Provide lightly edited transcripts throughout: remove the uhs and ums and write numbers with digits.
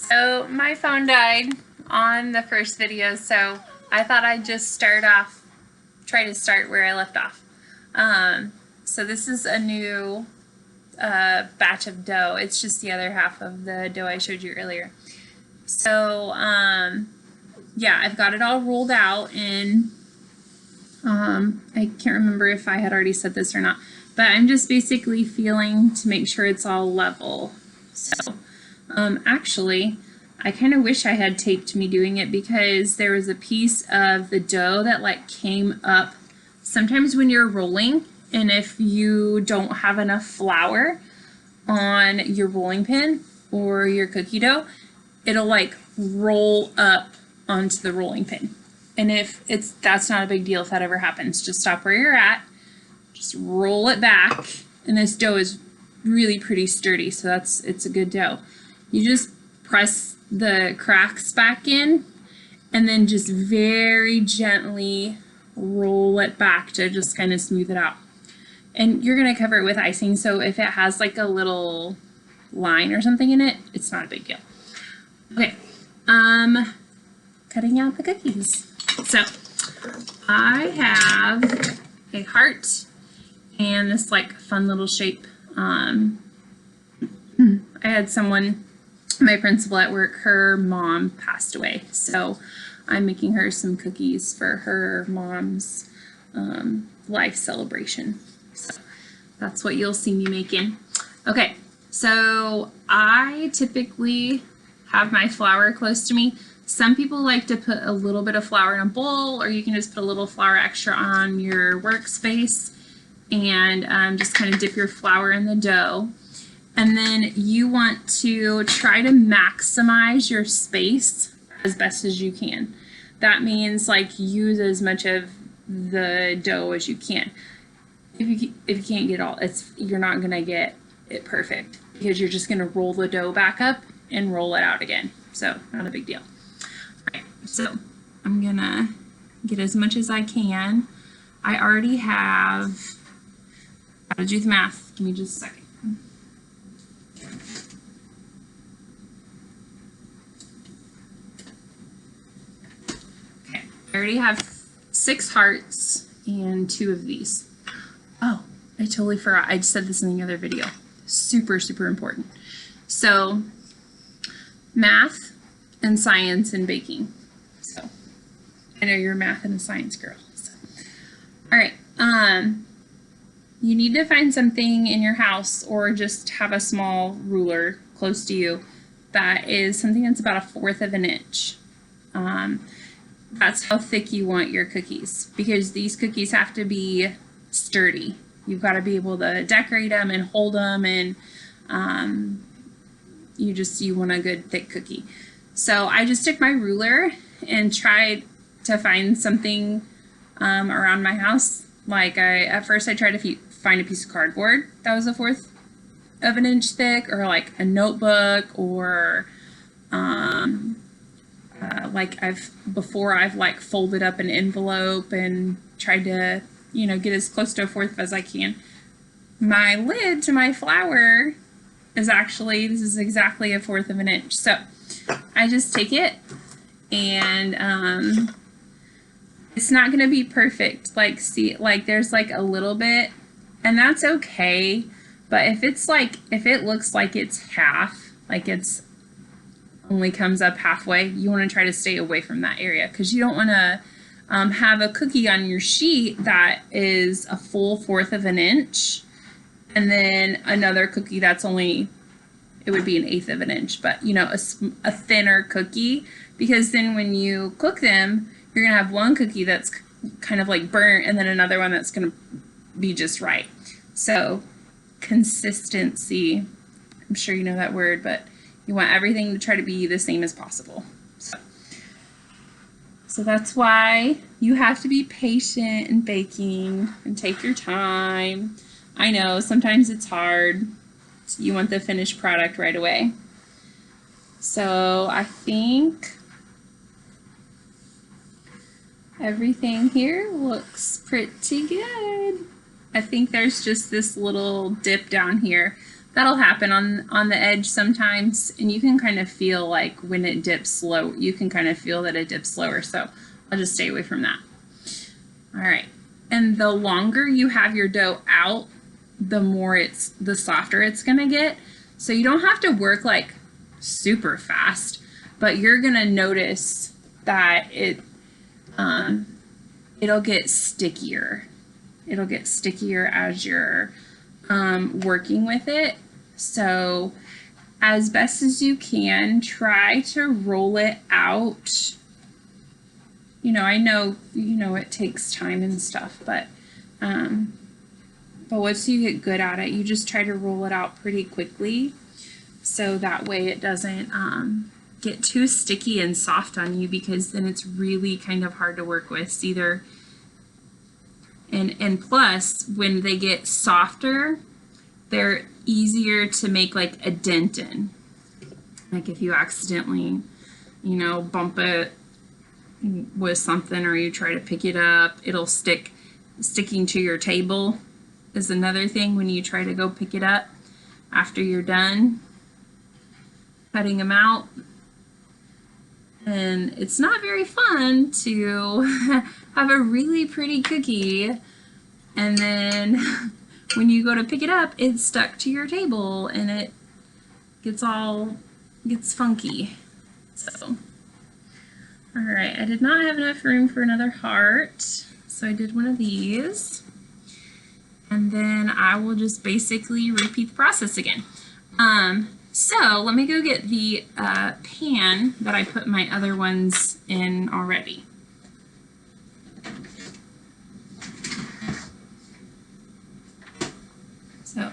So my phone died on the first video, so I thought I'd just try to start where I left off. So this is a new batch of dough. It's just the other half of the dough I showed you earlier. So yeah, I've got it all rolled out in, I can't remember if I had already said this or not, but I'm just basically feeling to make sure it's all level. So actually, I kind of wish I had taped me doing it, because there was a piece of the dough that like came up sometimes when you're rolling, and if you don't have enough flour on your rolling pin or your cookie dough, it'll like roll up onto the rolling pin. And that's not a big deal if that ever happens. Just stop where you're at, just roll it back, and this dough is really pretty sturdy, so it's a good dough. You just press the cracks back in and then just very gently roll it back to just kind of smooth it out. And you're going to cover it with icing, so if it has like a little line or something in it, it's not a big deal. Okay, cutting out the cookies. So I have a heart and this like fun little shape. I had someone, my principal at work, her mom passed away, so I'm making her some cookies for her mom's life celebration. So that's what you'll see me making. Okay, so I typically have my flour close to me. Some people like to put a little bit of flour in a bowl, or you can just put a little flour extra on your workspace and just kind of dip your flour in the dough. And then you want to try to maximize your space as best as you can. That means like use as much of the dough as you can. If you can't get all, you're not gonna get it perfect, because you're just gonna roll the dough back up and roll it out again. So not a big deal. All right, so I'm gonna get as much as I can. I already have, gotta do the math, give me just a second. I already have 6 hearts and 2 of these. Oh, I totally forgot. I just said this in the other video. Super, super important. So, math and science and baking. So, I know you're a math and a science girl. So. All right. You need to find something in your house, or just have a small ruler close to you that is something that's about 1/4 of an inch. That's how thick you want your cookies, because these cookies have to be sturdy. You've got to be able to decorate them and hold them, and you want a good thick cookie. So I just took my ruler and tried to find something around my house. Like at first I tried to find a piece of cardboard that was 1/4 of an inch thick, or like a notebook, or like I've like folded up an envelope and tried to, get as close to 1/4 as I can. My lid to my flour is actually, this is exactly 1/4 of an inch. So I just take it, and it's not going to be perfect. Like, see, like there's like a little bit, and that's okay. But if it looks like it's half, like it's only comes up halfway, you want to try to stay away from that area, because you don't want to have a cookie on your sheet that is a full 1/4 of an inch, and then another cookie that's only, it would be an 1/8 of an inch, but a thinner cookie, because then when you cook them, you're gonna have one cookie that's kind of like burnt, and then another one that's gonna be just right. So consistency, I'm sure you know that word, but you want everything to try to be the same as possible. So that's why you have to be patient in baking and take your time. I know sometimes it's hard. You want the finished product right away. So I think everything here looks pretty good. I think there's just this little dip down here that'll happen on the edge sometimes, and you can kind of feel like when it dips slow, you can kind of feel that it dips slower. So I'll just stay away from that. All right. And the longer you have your dough out, the softer it's going to get. So you don't have to work like super fast, but you're going to notice that it'll get stickier. It'll get stickier as you're working with it. So as best as you can, try to roll it out. I know, it takes time and stuff, but once you get good at it, you just try to roll it out pretty quickly. So that way it doesn't get too sticky and soft on you, because then it's really kind of hard to work with either. And plus, when they get softer, they're easier to make like a dent in. Like if you accidentally, bump it with something, or you try to pick it up, it'll sticking to your table is another thing when you try to go pick it up after you're done cutting them out. And it's not very fun to have a really pretty cookie and then when you go to pick it up, it's stuck to your table and it gets funky. So all right, I did not have enough room for another heart, so I did one of these. And then I will just basically repeat the process again. So let me go get the pan that I put my other ones in already. So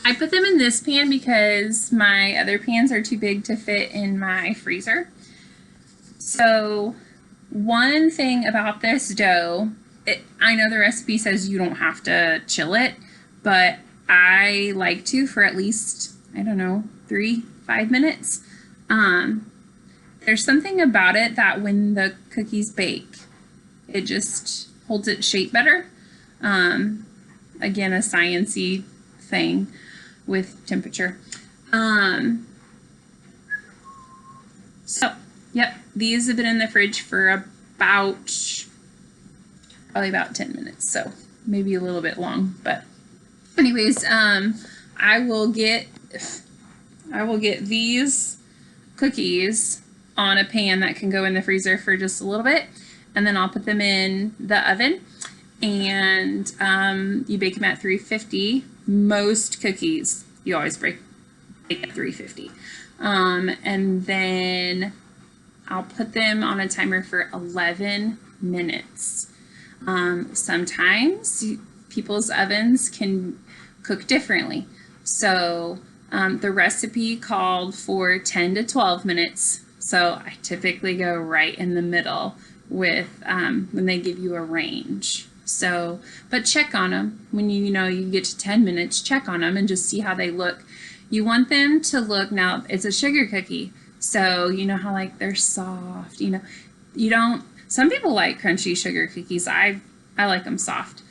I put them in this pan because my other pans are too big to fit in my freezer. So one thing about this dough, I know the recipe says you don't have to chill it, but I like to for at least, I don't know, 3-5 minutes. There's something about it that when the cookies bake, it just holds its shape better. Again, a science-y thing with temperature. So, yep, these have been in the fridge for probably about 10 minutes, so maybe a little bit long, but anyways, I will get these cookies on a pan that can go in the freezer for just a little bit, and then I'll put them in the oven, and you bake them at 350. Most cookies you always bake at 350, and then I'll put them on a timer for 11 minutes. Sometimes people's ovens can cook differently. So the recipe called for 10 to 12 minutes. So I typically go right in the middle with when they give you a range. So, but check on them when you get to 10 minutes, check on them and just see how they look. You want them to look, now it's a sugar cookie. So you know how like they're soft, some people like crunchy sugar cookies. I like them soft.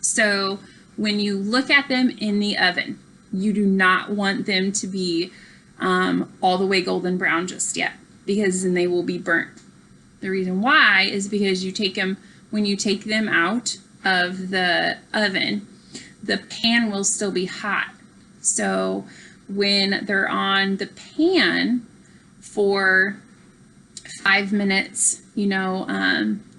So when you look at them in the oven, you do not want them to be all the way golden brown just yet, because then they will be burnt. The reason why is because when you take them out of the oven, the pan will still be hot. So when they're on the pan for 5 minutes,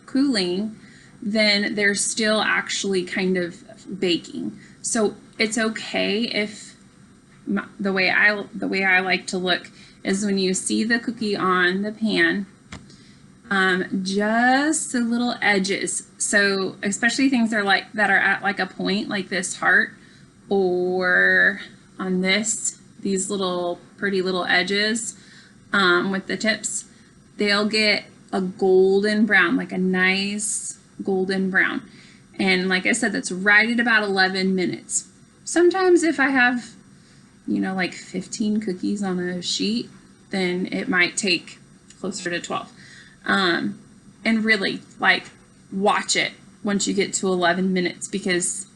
cooling, then they're still actually kind of baking. So it's okay if the way I like to look is when you see the cookie on the pan, just the little edges. So especially things that are at like a point, like this heart, or on these little pretty little edges with the tips, they'll get a golden brown, like a nice golden brown. And like I said, that's right at about 11 minutes. Sometimes if I have, like 15 cookies on a sheet, then it might take closer to 12. And really, watch it once you get to 11 minutes, because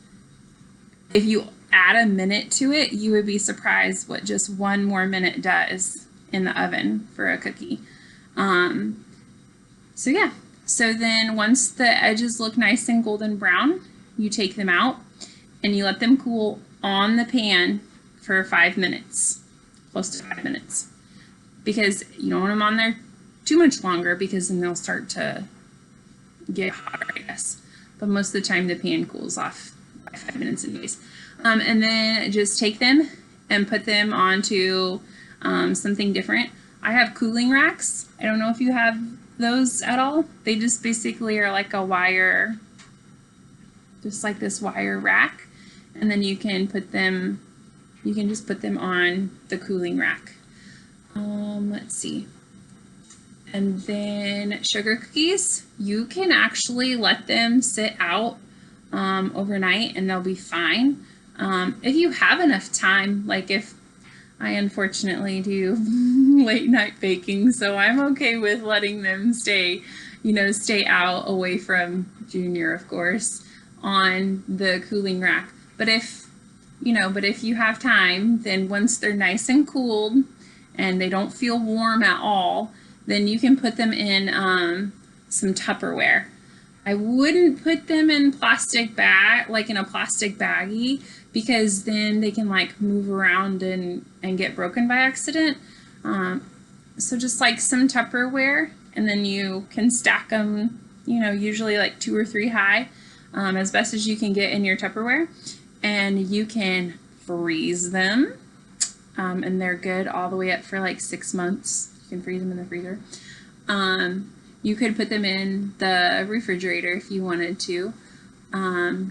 if add a minute to it, you would be surprised what just 1 more minute does in the oven for a cookie. So yeah, so then once the edges look nice and golden brown, you take them out and you let them cool on the pan for 5 minutes, close to 5 minutes, because you don't want them on there too much longer, because then they'll start to get hotter, I guess. But most of the time the pan cools off by 5 minutes anyways. And then just take them and put them onto something different. I have cooling racks. I don't know if you have those at all. They just basically are like a wire, just like this wire rack, and then you can put them, you can just put them on the cooling rack. Let's see. And then sugar cookies, you can actually let them sit out overnight and they'll be fine. If you have enough time, like if I unfortunately do late night baking, so I'm okay with letting them stay, you know, stay out away from Junior, of course, on the cooling rack. But if, you know, but if you have time, then once they're nice and cooled and they don't feel warm at all, then you can put them in some Tupperware. I wouldn't put them in plastic bag, like in a plastic baggie, because then they can like move around and get broken by accident. So just like some Tupperware, and then you can stack them, you know, usually like 2 or 3 high, as best as you can get in your Tupperware, and you can freeze them, and they're good all the way up for like 6 months. You can freeze them in the freezer. You could put them in the refrigerator if you wanted to,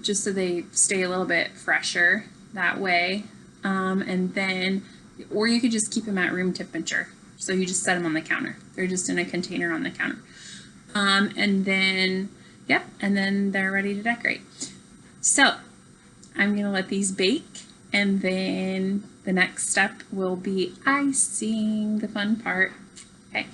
just so they stay a little bit fresher that way. And then, or you could just keep them at room temperature. So you just set them on the counter. They're just in a container on the counter. And then, yep, and then they're ready to decorate. So I'm gonna let these bake, and then the next step will be icing, the fun part. Okay.